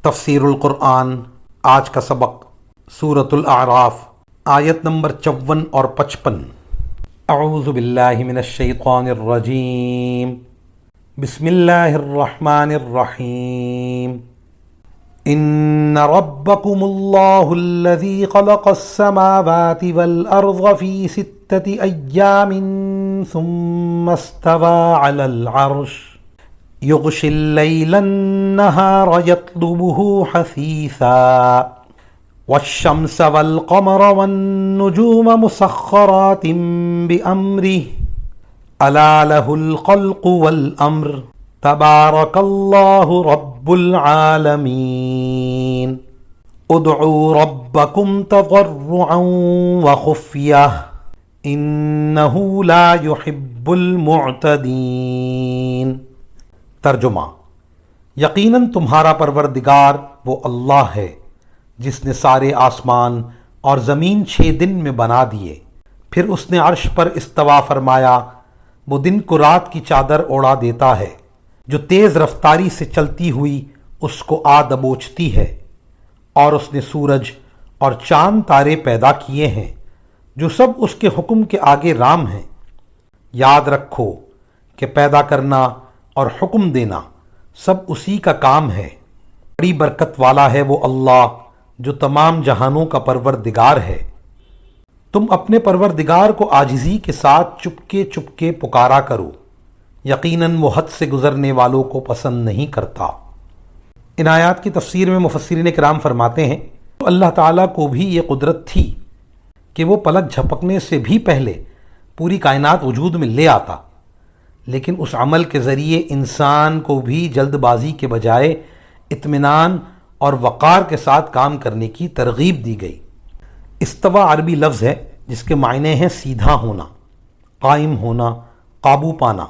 تفسیر القرآن آج کا سبق سورۃ الاعراف آیت نمبر 54 اور 55۔ اعوذ باللہ من الشیطان الرجیم، بسم اللہ الرحمن الرحیم۔ ان ربکم اللہ الذی خلق السماوات والارض فی 6 ایام ثم استوى علی العرش یغشی اللیل النہار یطلبہ حثیثا والشمس والقمر والنجوم مسخرات بأمرہ الا لہ الخلق والامر تبارک اللہ رب العالمین۔ ادعوا ربکم تضرعا وخفیہ انہ لا یحب المعتدین۔ ترجمہ: یقیناً تمہارا پروردگار وہ اللہ ہے جس نے سارے آسمان اور زمین 6 دن میں بنا دیے، پھر اس نے عرش پر استوا فرمایا۔ وہ دن کو رات کی چادر اوڑھا دیتا ہے، جو تیز رفتاری سے چلتی ہوئی اس کو آ دبوچتی ہے، اور اس نے سورج اور چاند تارے پیدا کیے ہیں جو سب اس کے حکم کے آگے رام ہیں۔ یاد رکھو کہ پیدا کرنا اور حکم دینا سب اسی کا کام ہے۔ بڑی برکت والا ہے وہ اللہ جو تمام جہانوں کا پروردگار ہے۔ تم اپنے پروردگار کو عاجزی کے ساتھ چپکے چپکے پکارا کرو، یقیناً وہ حد سے گزرنے والوں کو پسند نہیں کرتا۔ ان آیات کی تفسیر میں مفسرین کرام فرماتے ہیں تو اللہ تعالیٰ کو بھی یہ قدرت تھی کہ وہ پلک جھپکنے سے بھی پہلے پوری کائنات وجود میں لے آتا، لیکن اس عمل کے ذریعے انسان کو بھی جلد بازی کے بجائے اطمینان اور وقار کے ساتھ کام کرنے کی ترغیب دی گئی۔ استوا عربی لفظ ہے جس کے معنی ہیں سیدھا ہونا، قائم ہونا، قابو پانا،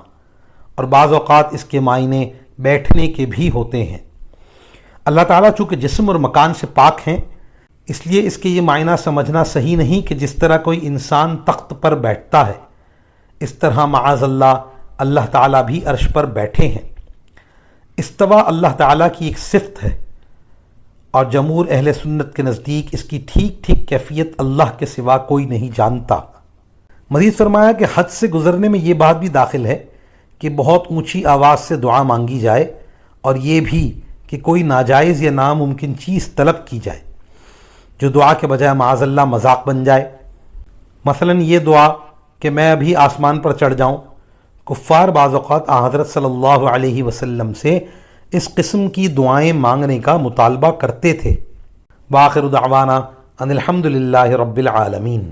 اور بعض اوقات اس کے معنی بیٹھنے کے بھی ہوتے ہیں۔ اللہ تعالیٰ چونکہ جسم اور مکان سے پاک ہیں، اس لیے اس کے یہ معنی سمجھنا صحیح نہیں کہ جس طرح کوئی انسان تخت پر بیٹھتا ہے اس طرح معاذ اللہ تعالیٰ بھی عرش پر بیٹھے ہیں۔ استوا اللہ تعالیٰ کی ایک صفت ہے، اور جمہور اہل سنت کے نزدیک اس کی ٹھیک کیفیت اللہ کے سوا کوئی نہیں جانتا۔ مزید فرمایا کہ حد سے گزرنے میں یہ بات بھی داخل ہے کہ بہت اونچی آواز سے دعا مانگی جائے، اور یہ بھی کہ کوئی ناجائز یا ناممکن چیز طلب کی جائے جو دعا کے بجائے معاذ اللہ مذاق بن جائے۔ مثلا یہ دعا کہ میں ابھی آسمان پر چڑھ جاؤں۔ کفار بعض اوقات حضرت صلی اللہ علیہ وسلم سے اس قسم کی دعائیں مانگنے کا مطالبہ کرتے تھے۔ وآخر دعوانا ان الحمد للہ رب العالمین۔